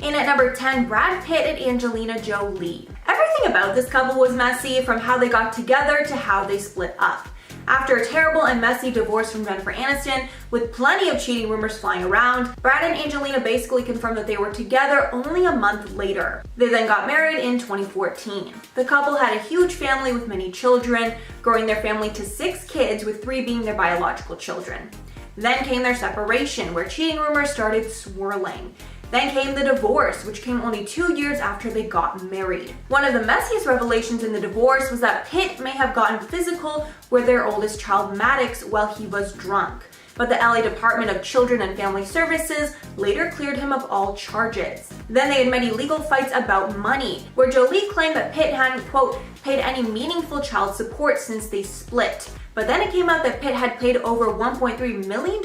And at number 10, Brad Pitt and Angelina Jolie. Everything about this couple was messy, from how they got together to how they split up. After a terrible and messy divorce from Jennifer Aniston, with plenty of cheating rumors flying around, Brad and Angelina basically confirmed that they were together only a month later. They then got married in 2014. The couple had a huge family with many children, growing their family to 6 kids, with 3 being their biological children. Then came their separation, where cheating rumors started swirling. Then came the divorce, which came only 2 years after they got married. One of the messiest revelations in the divorce was that Pitt may have gotten physical with their oldest child, Maddox, while he was drunk. But the LA Department of Children and Family Services later cleared him of all charges. Then they had many legal fights about money, where Jolie claimed that Pitt hadn't, quote, paid any meaningful child support since they split. But then it came out that Pitt had paid over $1.3 million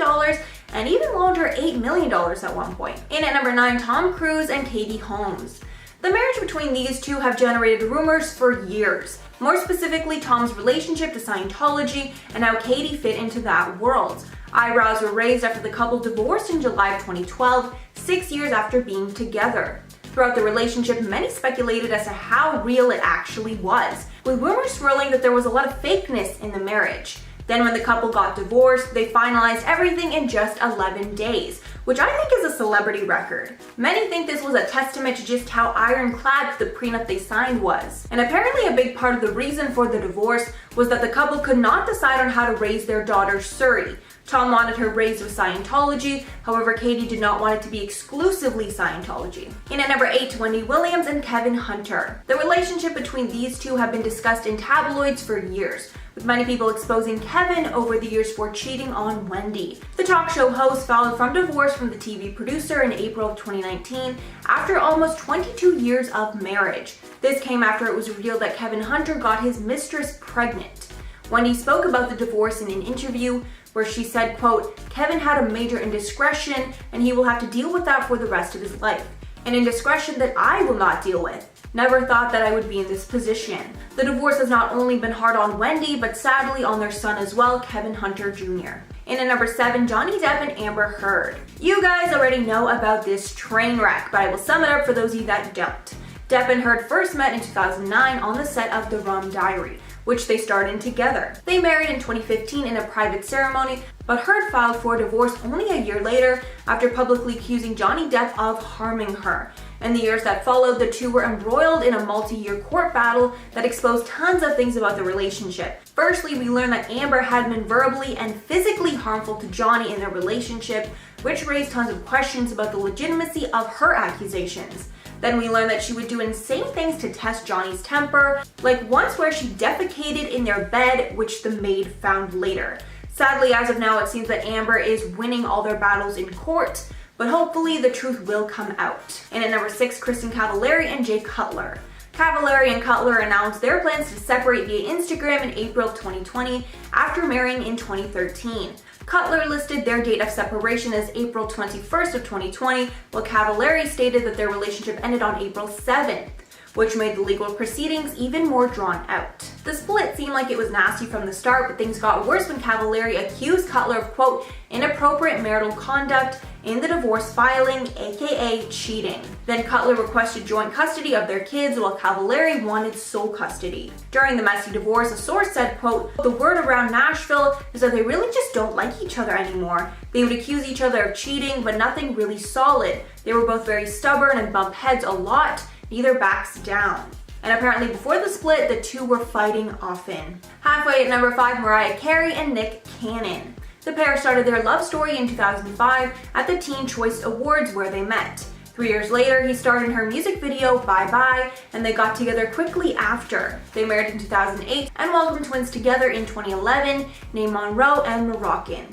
and even loaned her $8 million at one point. And at number 9, Tom Cruise and Katie Holmes. The marriage between these two have generated rumors for years. More specifically, Tom's relationship to Scientology and how Katie fit into that world. Eyebrows were raised after the couple divorced in July of 2012, 6 years after being together. Throughout the relationship, many speculated as to how real it actually was, with rumors swirling that there was a lot of fakeness in the marriage. Then when the couple got divorced, they finalized everything in just 11 days, which I think is a celebrity record. Many think this was a testament to just how ironclad the prenup they signed was. And apparently a big part of the reason for the divorce was that the couple could not decide on how to raise their daughter Suri. Tom wanted her raised with Scientology, however Katie did not want it to be exclusively Scientology. And at number 8, Wendy Williams and Kevin Hunter. The relationship between these two have been discussed in tabloids for years, with many people exposing Kevin over the years for cheating on Wendy. The talk show host filed from divorce from the TV producer in April of 2019 after almost 22 years of marriage. This came after it was revealed that Kevin Hunter got his mistress pregnant. Wendy spoke about the divorce in an interview where she said, quote, Kevin had a major indiscretion and he will have to deal with that for the rest of his life. An indiscretion that I will not deal with. Never thought that I would be in this position. The divorce has not only been hard on Wendy, but sadly on their son as well, Kevin Hunter Jr. And at number 7, Johnny Depp and Amber Heard. You guys already know about this train wreck, but I will sum it up for those of you that don't. Depp and Heard first met in 2009 on the set of The Rum Diary, which they starred in together. They married in 2015 in a private ceremony, but Heard filed for divorce only a year later after publicly accusing Johnny Depp of harming her. In the years that followed, the two were embroiled in a multi-year court battle that exposed tons of things about the relationship. Firstly, we learned that Amber had been verbally and physically harmful to Johnny in their relationship, which raised tons of questions about the legitimacy of her accusations. Then we learned that she would do insane things to test Johnny's temper, like once where she defecated in their bed, which the maid found later. Sadly, as of now, it seems that Amber is winning all their battles in court, but hopefully the truth will come out. And at number 6, Kristen Cavallari and Jay Cutler. Cavallari and Cutler announced their plans to separate via Instagram in April of 2020 after marrying in 2013. Cutler listed their date of separation as April 21st of 2020, while Cavallari stated that their relationship ended on April 7th, which made the legal proceedings even more drawn out. The split seemed like it was nasty from the start, but things got worse when Cavallari accused Cutler of, quote, inappropriate marital conduct in the divorce filing, aka cheating. Then Cutler requested joint custody of their kids, while Cavallari wanted sole custody. During the messy divorce, a source said, quote, the word around Nashville is that they really just don't like each other anymore. They would accuse each other of cheating, but nothing really solid. They were both very stubborn and bump heads a lot. Neither backs down. And apparently before the split, the two were fighting often. Halfway at number 5, Mariah Carey and Nick Cannon. The pair started their love story in 2005 at the Teen Choice Awards where they met. 3 years later, he starred in her music video, Bye Bye, and they got together quickly after. They married in 2008 and welcomed twins together in 2011, named Monroe and Moroccan.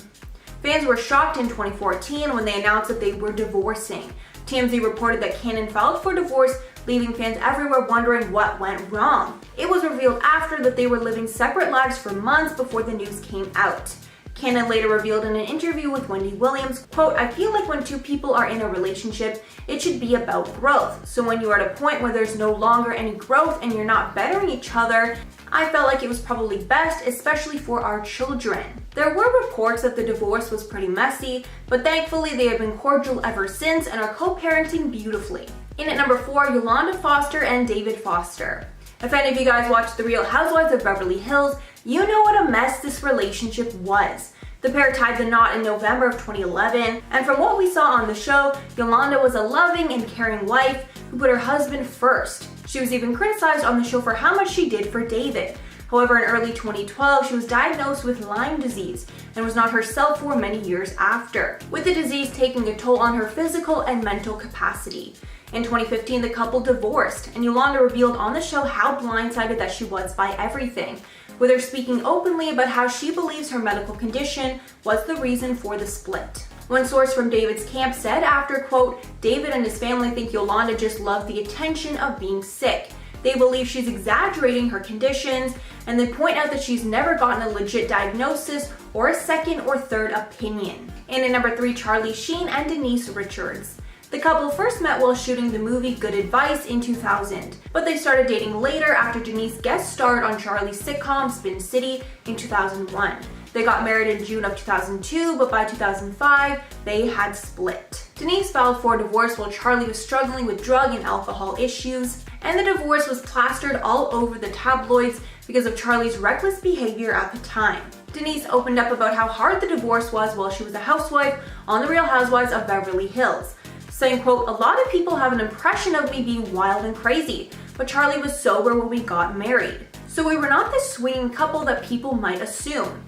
Fans were shocked in 2014 when they announced that they were divorcing. TMZ reported that Cannon filed for divorce, leaving fans everywhere wondering what went wrong. It was revealed after that they were living separate lives for months before the news came out. Cannon later revealed in an interview with Wendy Williams, quote, I feel like when two people are in a relationship, it should be about growth. So when you are at a point where there's no longer any growth and you're not bettering each other, I felt like it was probably best, especially for our children. There were reports that the divorce was pretty messy, but thankfully they have been cordial ever since and are co-parenting beautifully. In at number 4, Yolanda Foster and David Foster. If any of you guys watched The Real Housewives of Beverly Hills, you know what a mess this relationship was. The pair tied the knot in November of 2011, and from what we saw on the show, Yolanda was a loving and caring wife who put her husband first. She was even criticized on the show for how much she did for David. However, in early 2012, she was diagnosed with Lyme disease and was not herself for many years after, with the disease taking a toll on her physical and mental capacity. In 2015, the couple divorced, and Yolanda revealed on the show how blindsided that she was by everything, with her speaking openly about how she believes her medical condition was the reason for the split. One source from David's camp said after, quote, "David and his family think Yolanda just loved the attention of being sick. They believe she's exaggerating her conditions, and they point out that she's never gotten a legit diagnosis or a second or third opinion." And at number 3, Charlie Sheen and Denise Richards. The couple first met while shooting the movie Good Advice in 2000, but they started dating later after Denise guest starred on Charlie's sitcom Spin City in 2001. They got married in June of 2002, but by 2005, they had split. Denise filed for divorce while Charlie was struggling with drug and alcohol issues, and the divorce was plastered all over the tabloids because of Charlie's reckless behavior at the time. Denise opened up about how hard the divorce was while she was a housewife on The Real Housewives of Beverly Hills, saying, quote, "A lot of people have an impression of me being wild and crazy, but Charlie was sober when we got married. So we were not this swinging couple that people might assume."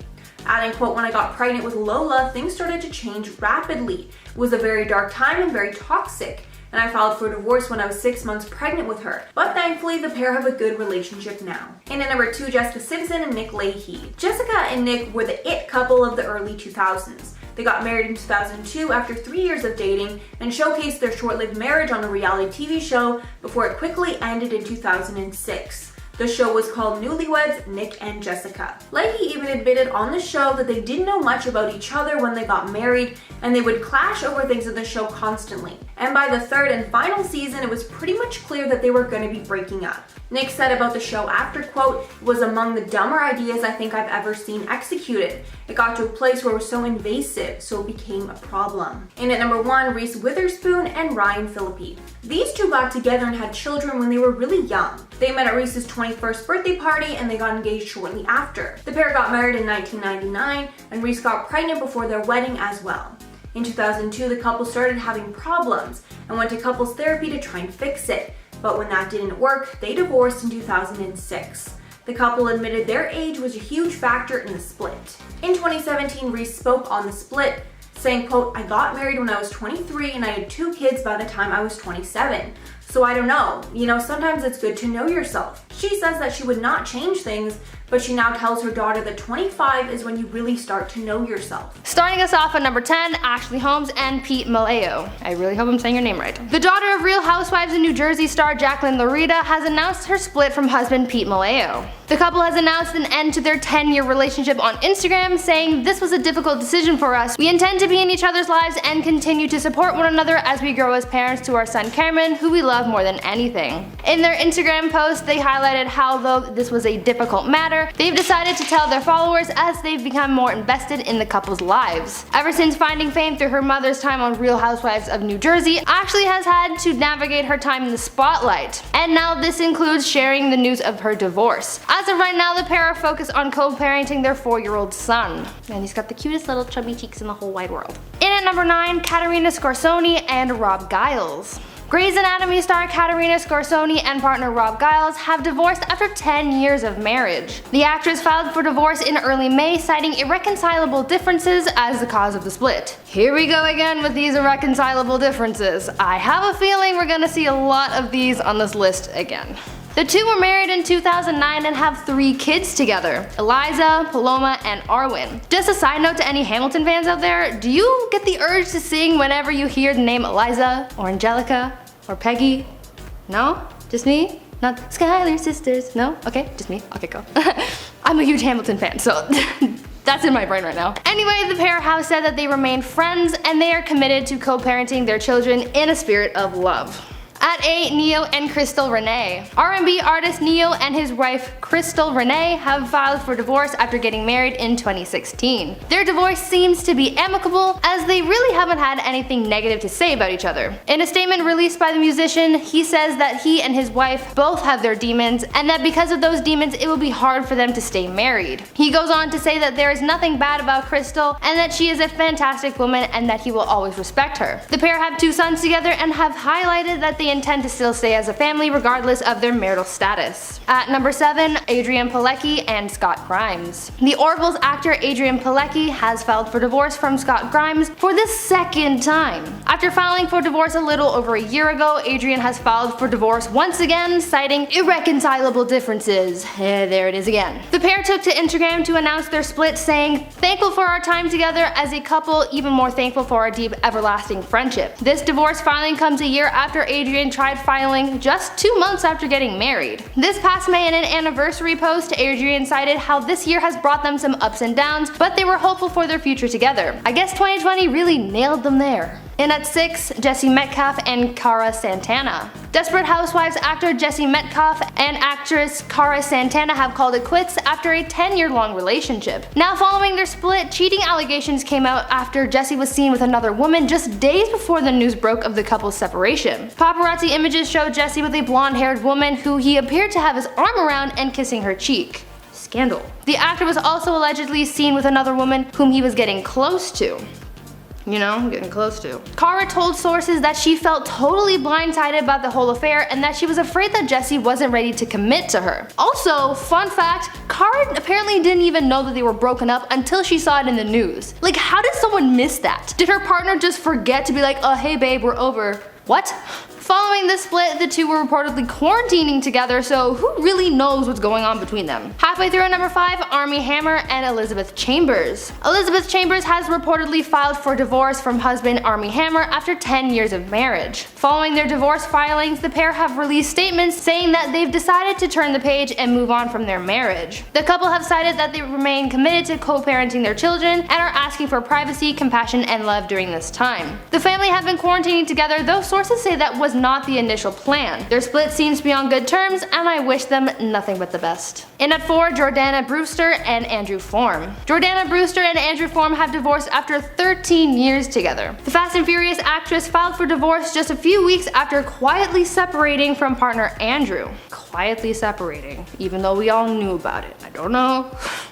Adding, quote, "When I got pregnant with Lola, things started to change rapidly. It was a very dark time and very toxic, and I filed for divorce when I was 6 months pregnant with her. But thankfully, the pair have a good relationship now." And at number 2, Jessica Simpson and Nick Lachey. Jessica and Nick were the it couple of the early 2000s. They got married in 2002 after 3 years of dating and showcased their short-lived marriage on a reality TV show before it quickly ended in 2006. The show was called Newlyweds, Nick and Jessica. Lachey even admitted on the show that they didn't know much about each other when they got married, and they would clash over things in the show constantly. And by the 3rd and final season, it was pretty much clear that they were going to be breaking up. Nick said about the show after, quote, "It was among the dumber ideas I think I've ever seen executed. It got to a place where it was so invasive, so it became a problem." And at number 1, Reese Witherspoon and Ryan Phillippe. These two got together and had children when they were really young. They met at Reese's 21st birthday party and they got engaged shortly after. The pair got married in 1999 and Reese got pregnant before their wedding as well. In 2002, the couple started having problems and went to couples therapy to try and fix it. But when that didn't work, they divorced in 2006. The couple admitted their age was a huge factor in the split. In 2017, Reese spoke on the split, saying, quote, "I got married when I was 23 and I had 2 kids by the time I was 27. So I don't know, sometimes it's good to know yourself." She says that she would not change things, but she now tells her daughter that 25 is when you really start to know yourself. Starting us off at number 10, Ashley Holmes and Pete Maleo. I really hope I'm saying your name right. The daughter of Real Housewives of New Jersey star Jacqueline Loretta has announced her split from husband Pete Maleo. The couple has announced an end to their 10-year relationship on Instagram, saying, "This was a difficult decision for us. We intend to be in each other's lives and continue to support one another as we grow as parents to our son Cameron, who we love more than anything." In their Instagram post, they highlighted how, though this was a difficult matter, they've decided to tell their followers as they've become more invested in the couple's lives. Ever since finding fame through her mother's time on Real Housewives of New Jersey, Ashley has had to navigate her time in the spotlight. And now this includes sharing the news of her divorce. As of right now, the pair are focused on co-parenting their 4-year-old son. And he's got the cutest little chubby cheeks in the whole wide world. In at number 9, Katerina Scorsoni and Rob Giles. Grey's Anatomy star Katerina Scorsoni and partner Rob Giles have divorced after 10 years of marriage. The actress filed for divorce in early May, citing irreconcilable differences as the cause of the split. Here we go again with these irreconcilable differences. I have a feeling we're gonna see a lot of these on this list again. The two were married in 2009 and have 3 kids together, Eliza, Paloma, and Arwen. Just a side note to any Hamilton fans out there, do you get the urge to sing whenever you hear the name Eliza, or Angelica, or Peggy? No? Just me? Not Skylar sisters? No? Okay, just me. Okay, go. I'm a huge Hamilton fan, so that's in my brain right now. Anyway, the pair have said that they remain friends and they are committed to co-parenting their children in a spirit of love. At 8, Ne-Yo and Crystal Renee. R&B artist Ne-Yo and his wife Crystal Renee have filed for divorce after getting married in 2016. Their divorce seems to be amicable, as they really haven't had anything negative to say about each other. In a statement released by the musician, he says that he and his wife both have their demons, and that because of those demons it will be hard for them to stay married. He goes on to say that there is nothing bad about Crystal, and that she is a fantastic woman and that he will always respect her. The pair have 2 sons together and have highlighted that they intend to still stay as a family regardless of their marital status. At number 7, Adrian Pilecki and Scott Grimes. The Orville's actor Adrian Pilecki has filed for divorce from Scott Grimes for the 2nd time. After filing for divorce a little over a year ago, Adrian has filed for divorce once again, citing irreconcilable differences. There it is again. The pair took to Instagram to announce their split, saying, "Thankful for our time together as a couple, even more thankful for our deep, everlasting friendship." This divorce filing comes a year after Adrian tried filing just 2 months after getting married. This past May, in an anniversary post, Adrian cited how this year has brought them some ups and downs, but they were hopeful for their future together. I guess 2020 really nailed them there. And at 6, Jesse Metcalfe and Cara Santana. Desperate Housewives actor Jesse Metcalfe and actress Cara Santana have called it quits after a 10-year-long relationship. Now, following their split, cheating allegations came out after Jesse was seen with another woman just days before the news broke of the couple's separation. Paparazzi images show Jesse with a blonde-haired woman who he appeared to have his arm around and kissing her cheek. Scandal. The actor was also allegedly seen with another woman whom he was getting close to. Getting close to. Cara told sources that she felt totally blindsided about the whole affair and that she was afraid that Jesse wasn't ready to commit to her. Also, fun fact, Cara apparently didn't even know that they were broken up until she saw it in the news. Like, how did someone miss that? Did her partner just forget to be like, "Oh, hey babe, we're over"? What? Following the split, the two were reportedly quarantining together, so who really knows what's going on between them? Halfway through at number 5, Armie Hammer and Elizabeth Chambers. Elizabeth Chambers has reportedly filed for divorce from husband Armie Hammer after 10 years of marriage. Following their divorce filings, the pair have released statements saying that they've decided to turn the page and move on from their marriage. The couple have cited that they remain committed to co-parenting their children and are asking for privacy, compassion, and love during this time. The family have been quarantining together, though sources say that was not the initial plan. Their split seems to be on good terms, and I wish them nothing but the best. In at 4, Jordana Brewster and Andrew Form. Jordana Brewster and Andrew Form have divorced after 13 years together. The Fast and Furious actress filed for divorce just a few weeks after quietly separating from partner Andrew. Quietly separating, even though we all knew about it. I don't know.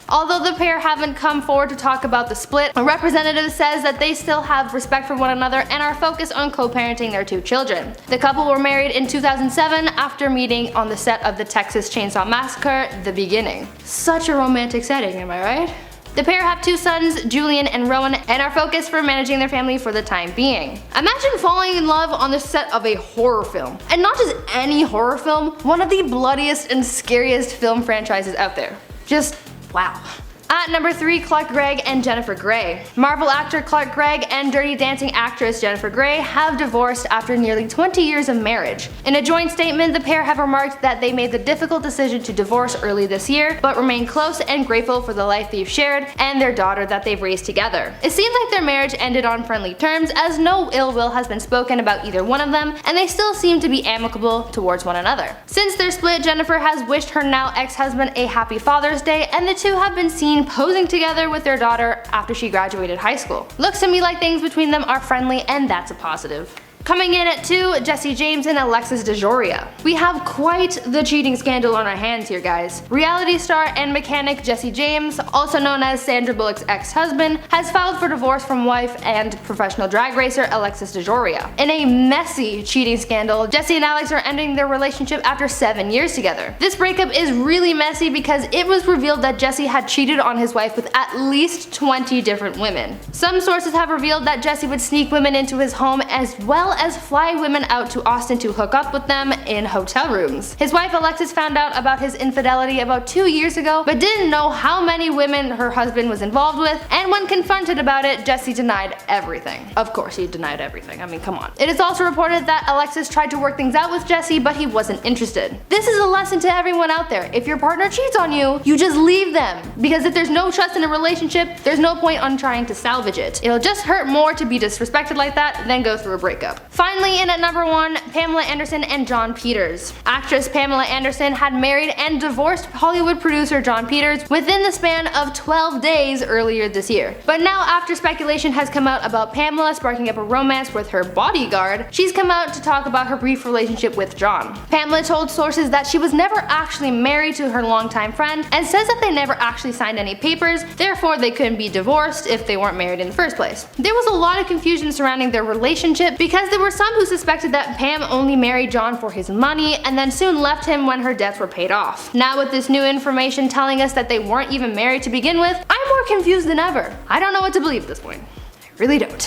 Although the pair haven't come forward to talk about the split, a representative says that they still have respect for one another and are focused on co-parenting their 2 children. The couple were married in 2007 after meeting on the set of the Texas Chainsaw Massacre: The Beginning. Such a romantic setting, am I right? The pair have 2 sons, Julian and Rowan, and are focused for managing their family for the time being. Imagine falling in love on the set of a horror film. And not just any horror film, one of the bloodiest and scariest film franchises out there. Just wow. At number 3, Clark Gregg and Jennifer Grey. Marvel actor Clark Gregg and Dirty Dancing actress Jennifer Grey have divorced after nearly 20 years of marriage. In a joint statement, the pair have remarked that they made the difficult decision to divorce early this year, but remain close and grateful for the life they've shared and their daughter that they've raised together. It seems like their marriage ended on friendly terms, as no ill will has been spoken about either one of them, and they still seem to be amicable towards one another. Since their split, Jennifer has wished her now ex-husband a happy Father's Day, and the two have been seen posing together with their daughter after she graduated high school. Looks to me like things between them are friendly, and that's a positive. Coming in at 2, Jesse James and Alexis DeJoria. We have quite the cheating scandal on our hands here, guys. Reality star and mechanic Jesse James, also known as Sandra Bullock's ex-husband, has filed for divorce from wife and professional drag racer Alexis DeJoria. In a messy cheating scandal, Jesse and Alex are ending their relationship after 7 years together. This breakup is really messy because it was revealed that Jesse had cheated on his wife with at least 20 different women. Some sources have revealed that Jesse would sneak women into his home as well as fly women out to Austin to hook up with them in hotel rooms. His wife Alexis found out about his infidelity about 2 years ago, but didn't know how many women her husband was involved with, and when confronted about it, Jesse denied everything. Of course he denied everything, I mean, come on. It is also reported that Alexis tried to work things out with Jesse, but he wasn't interested. This is a lesson to everyone out there. If your partner cheats on you, you just leave them. Because if there's no trust in a relationship, there's no point on trying to salvage it. It'll just hurt more to be disrespected like that than go through a breakup. Finally, in at number 1, Pamela Anderson and Jon Peters. Actress Pamela Anderson had married and divorced Hollywood producer Jon Peters within the span of 12 days earlier this year. But now, after speculation has come out about Pamela sparking up a romance with her bodyguard, she's come out to talk about her brief relationship with Jon. Pamela told sources that she was never actually married to her longtime friend and says that they never actually signed any papers, therefore they couldn't be divorced if they weren't married in the first place. There was a lot of confusion surrounding their relationship because there were some who suspected that Pam only married Jon for his money and then soon left him when her debts were paid off. Now, with this new information telling us that they weren't even married to begin with, I'm more confused than ever. I don't know what to believe at this point. I really don't.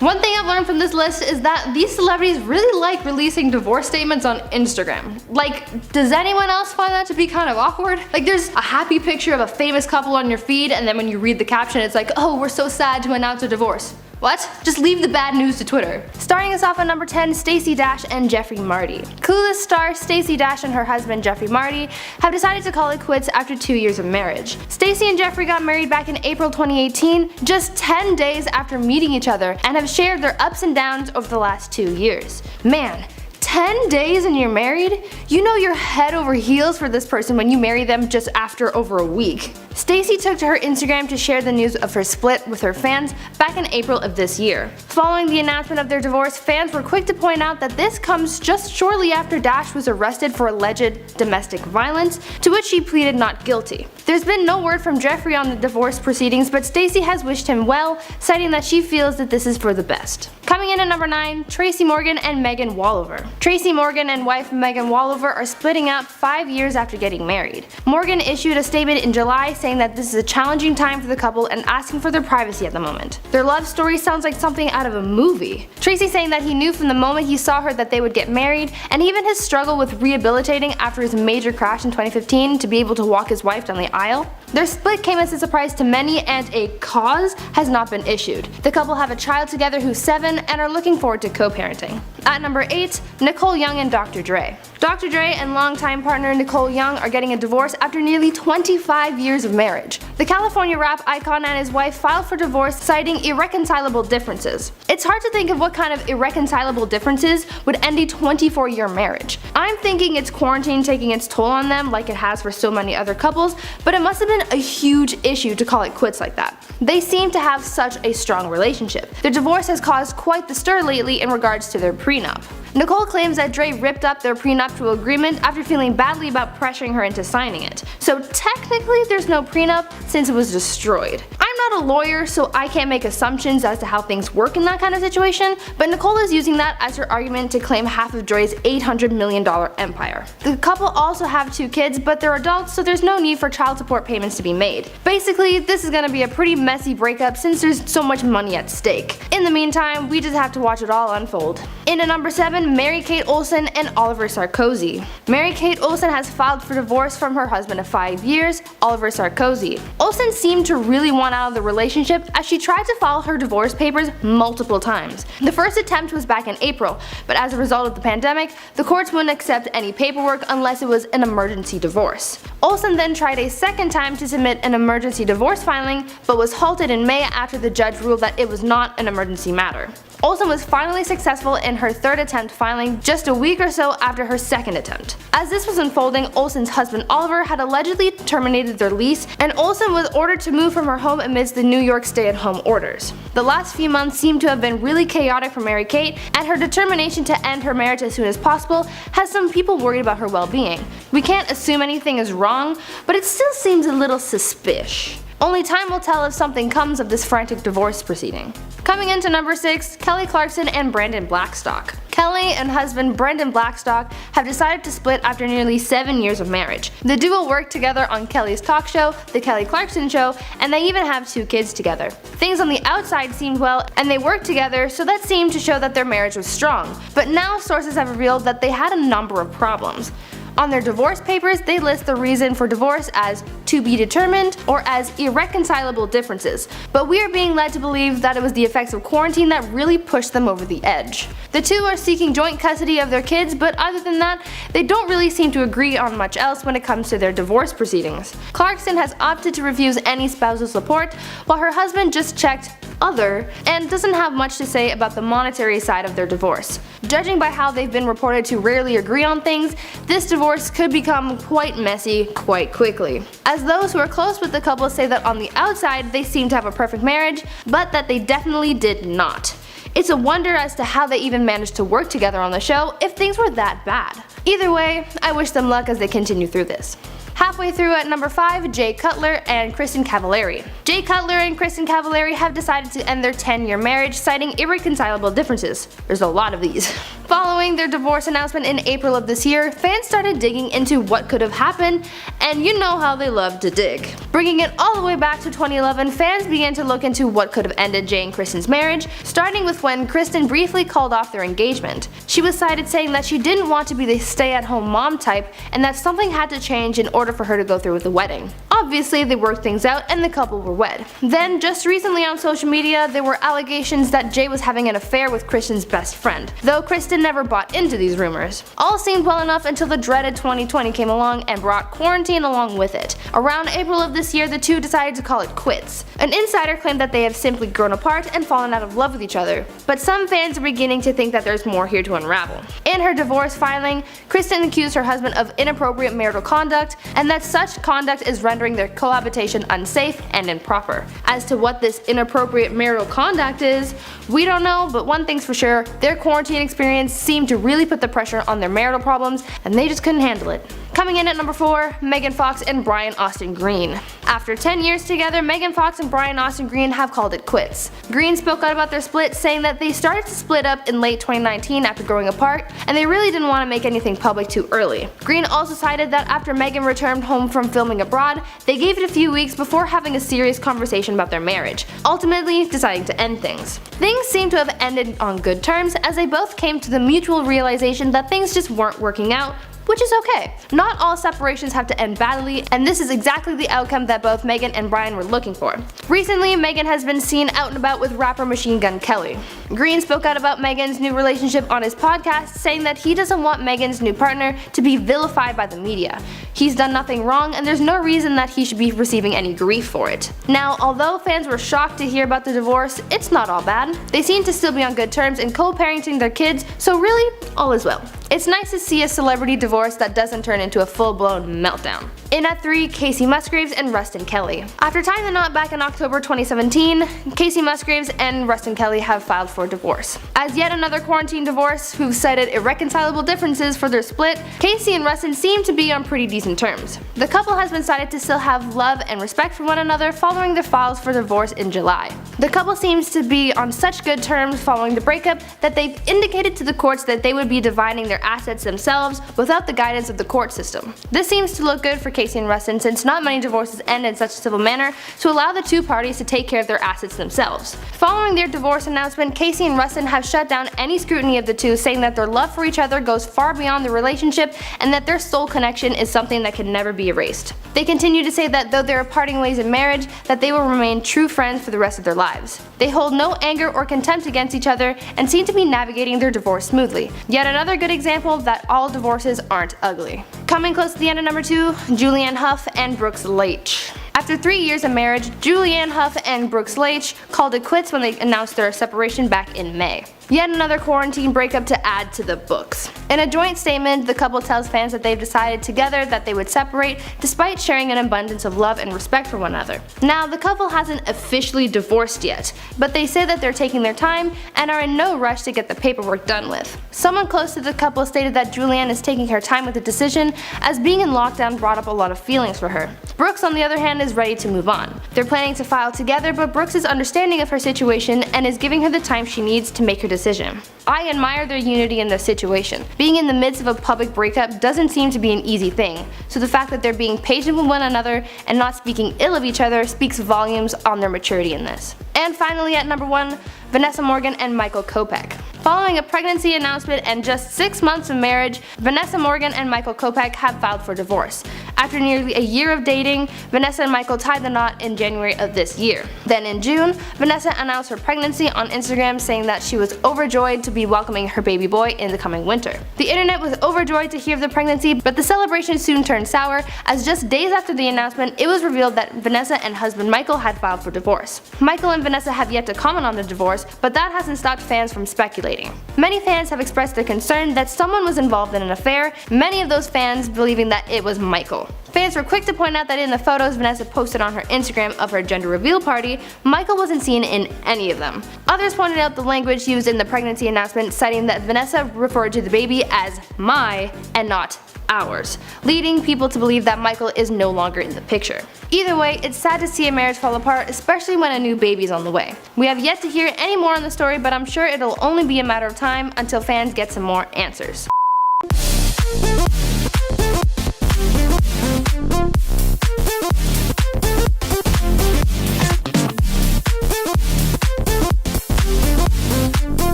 One thing I've learned from this list is that these celebrities really like releasing divorce statements on Instagram. Like, does anyone else find that to be kind of awkward? Like, there's a happy picture of a famous couple on your feed and then when you read the caption it's like, oh, we're so sad to announce a divorce. What? Just leave the bad news to Twitter. Starting us off at number 10, Stacey Dash and Jeffrey Marty. Clueless star Stacey Dash and her husband Jeffrey Marty have decided to call it quits after 2 years of marriage. Stacey and Jeffrey got married back in April 2018, just 10 days after meeting each other, and have shared their ups and downs over the last 2 years. Man, 10 days and you're married? You know you're head over heels for this person when you marry them just after over a week. Stacey took to her Instagram to share the news of her split with her fans back in April of this year. Following the announcement of their divorce, fans were quick to point out that this comes just shortly after Dash was arrested for alleged domestic violence, to which she pleaded not guilty. There's been no word from Jeffrey on the divorce proceedings, but Stacey has wished him well, citing that she feels that this is for the best. Coming in at number 9, Tracy Morgan and Megan Wallover. Tracy Morgan and wife Megan Wallover are splitting up 5 years after getting married. Morgan issued a statement in July saying that this is a challenging time for the couple and asking for their privacy at the moment. Their love story sounds like something out of a movie. Tracy saying that he knew from the moment he saw her that they would get married, and even his struggle with rehabilitating after his major crash in 2015 to be able to walk his wife down the aisle. Their split came as a surprise to many and a cause has not been issued. The couple have a child together who's 7 and are looking forward to co-parenting. At number 8, Nicole Young and Dr. Dre. Dr. Dre and longtime partner Nicole Young are getting a divorce after nearly 25 years of marriage. The California rap icon and his wife filed for divorce citing irreconcilable differences. It's hard to think of what kind of irreconcilable differences would end a 24-year marriage. I'm thinking it's quarantine taking its toll on them like it has for so many other couples, but it must have been a huge issue to call it quits like that. They seem to have such a strong relationship. Their divorce has caused quite the stir lately in regards to their prenup. Nicole claims that Dre ripped up their prenuptial agreement after feeling badly about pressuring her into signing it. So technically there's no prenup since it was destroyed. I'm not a lawyer, so I can't make assumptions as to how things work in that kind of situation, but Nicole is using that as her argument to claim half of Dre's $800 million empire. The couple also have 2 kids, but they're adults, so there's no need for child support payments to be made. Basically, this is gonna be a pretty messy breakup since there's so much money at stake. In the meantime, we just have to watch it all unfold. In at number 7, Mary-Kate Olsen and Oliver Sarkozy. Mary-Kate Olsen has filed for divorce from her husband of 5 years, Oliver Sarkozy. Olsen seemed to really want out of the relationship as she tried to file her divorce papers multiple times. The first attempt was back in April, but as a result of the pandemic, the courts wouldn't accept any paperwork unless it was an emergency divorce. Olsen then tried a second time to submit an emergency divorce filing, but was halted in May after the judge ruled that it was not an emergency matter. Olsen was finally successful in her third attempt filing just a week or so after her second attempt. As this was unfolding, Olsen's husband Oliver had allegedly terminated their lease, and Olsen was ordered to move from her home amidst the New York stay-at-home orders. The last few months seem to have been really chaotic for Mary-Kate, and her determination to end her marriage as soon as possible has some people worried about her well-being. We can't assume anything is wrong, but it still seems a little suspicious. Only time will tell if something comes of this frantic divorce proceeding. Coming into number 6, Kelly Clarkson and Brandon Blackstock. Kelly and husband Brandon Blackstock have decided to split after nearly 7 years of marriage. The duo worked together on Kelly's talk show, The Kelly Clarkson Show, and they even have 2 kids together. Things on the outside seemed well, and they worked together, so that seemed to show that their marriage was strong. But now sources have revealed that they had a number of problems. On their divorce papers, they list the reason for divorce as to be determined or as irreconcilable differences, but we are being led to believe that it was the effects of quarantine that really pushed them over the edge. The two are seeking joint custody of their kids, but other than that, they don't really seem to agree on much else when it comes to their divorce proceedings. Clarkson has opted to refuse any spousal support, while her husband just checked other and doesn't have much to say about the monetary side of their divorce. Judging by how they've been reported to rarely agree on things, this divorce could become quite messy quite quickly, as those who are close with the couple say that on the outside they seem to have a perfect marriage, but that they definitely did not. It's a wonder as to how they even managed to work together on the show if things were that bad. Either way, I wish them luck as they continue through this. Halfway through at number 5, Jay Cutler and Kristin Cavallari. Jay Cutler and Kristin Cavallari have decided to end their 10-year marriage, citing irreconcilable differences. There's a lot of these. Following their divorce announcement in April of this year, fans started digging into what could have happened, and you know how they love to dig. Bringing it all the way back to 2011, fans began to look into what could have ended Jay and Kristin's marriage, starting with when Kristin briefly called off their engagement. She was cited saying that she didn't want to be the stay-at-home mom type, and that something had to change in order for her to go through with the wedding. Obviously, they worked things out and the couple were wed. Then, just recently on social media, there were allegations that Jay was having an affair with Kristin's best friend, though Kristin never bought into these rumors. All seemed well enough until the dreaded 2020 came along and brought quarantine along with it. Around April of this year, the two decided to call it quits. An insider claimed that they have simply grown apart and fallen out of love with each other, but some fans are beginning to think that there's more here to unravel. In her divorce filing, Kristin accused her husband of inappropriate marital conduct, and that such conduct is rendering their cohabitation unsafe and improper. As to what this inappropriate marital conduct is, we don't know, but one thing's for sure, their quarantine experience seemed to really put the pressure on their marital problems, and they just couldn't handle it. Coming in at number 4, Megan Fox and Brian Austin Green. After 10 years together, Megan Fox and Brian Austin Green have called it quits. Green spoke out about their split, saying that they started to split up in late 2019 after growing apart, and they really didn't want to make anything public too early. Green also cited that after Megan returned home from filming abroad, they gave it a few weeks before having a serious conversation about their marriage, ultimately deciding to end things. Things seem to have ended on good terms as they both came to the mutual realization that things just weren't working out, which is okay. Not all separations have to end badly, and this is exactly the outcome that both Megan and Brian were looking for. Recently, Megan has been seen out and about with rapper Machine Gun Kelly. Green spoke out about Megan's new relationship on his podcast, saying that he doesn't want Megan's new partner to be vilified by the media. He's done nothing wrong, and there's no reason that he should be receiving any grief for it. Now, although fans were shocked to hear about the divorce, it's not all bad. They seem to still be on good terms and co-parenting their kids, so really, all is well. It's nice to see a celebrity divorce that doesn't turn into a full-blown meltdown. In at 3, Casey Musgraves and Rustin Kelly. After tying the knot back in October 2017, Casey Musgraves and Rustin Kelly have filed for divorce. As yet another quarantine divorce who've cited irreconcilable differences for their split, Casey and Rustin seem to be on pretty decent terms. The couple has been cited to still have love and respect for one another following their files for divorce in July. The couple seems to be on such good terms following the breakup that they've indicated to the courts that they would be dividing their assets themselves without the guidance of the court system. This seems to look good for Casey and Rustin, since not many divorces end in such a civil manner, to allow the two parties to take care of their assets themselves. Following their divorce announcement, Casey and Rustin have shut down any scrutiny of the two, saying that their love for each other goes far beyond the relationship and that their soul connection is something that can never be erased. They continue to say that though they are parting ways in marriage, that they will remain true friends for the rest of their lives. They hold no anger or contempt against each other and seem to be navigating their divorce smoothly. Yet another good example that all divorces aren't ugly. Coming close to the end of number 2, Julianne Hough and Brooks Lachey. After 3 years of marriage, Julianne Hough and Brooks Lachey called it quits when they announced their separation back in May. Yet another quarantine breakup to add to the books. In a joint statement, the couple tells fans that they've decided together that they would separate despite sharing an abundance of love and respect for one another. Now, the couple hasn't officially divorced yet, but they say that they're taking their time and are in no rush to get the paperwork done with. Someone close to the couple stated that Julianne is taking her time with the decision, as being in lockdown brought up a lot of feelings for her. Brooks, on the other hand, is ready to move on. They're planning to file together, but Brooks is understanding of her situation and is giving her the time she needs to make her decision. I admire their unity in this situation. Being in the midst of a public breakup doesn't seem to be an easy thing, so the fact that they're being patient with one another and not speaking ill of each other speaks volumes on their maturity in this. And finally at number 1, Vanessa Morgan and Michael Kopech. Following a pregnancy announcement and just 6 months of marriage, Vanessa Morgan and Michael Kopech have filed for divorce. After nearly a year of dating, Vanessa and Michael tied the knot in January of this year. Then in June, Vanessa announced her pregnancy on Instagram, saying that she was overjoyed to be welcoming her baby boy in the coming winter. The internet was overjoyed to hear of the pregnancy, but the celebration soon turned sour, as just days after the announcement, it was revealed that Vanessa and husband Michael had filed for divorce. Michael and Vanessa have yet to comment on the divorce, but that hasn't stopped fans from speculating. Many fans have expressed their concern that someone was involved in an affair, many of those fans believing that it was Michael. Fans were quick to point out that in the photos Vanessa posted on her Instagram of her gender reveal party, Michael wasn't seen in any of them. Others pointed out the language used in the pregnancy announcement, citing that Vanessa referred to the baby as my and not ours, leading people to believe that Michael is no longer in the picture. Either way, it's sad to see a marriage fall apart, especially when a new baby's on the way. We have yet to hear any more on the story, but I'm sure it'll only be a matter of time until fans get some more answers.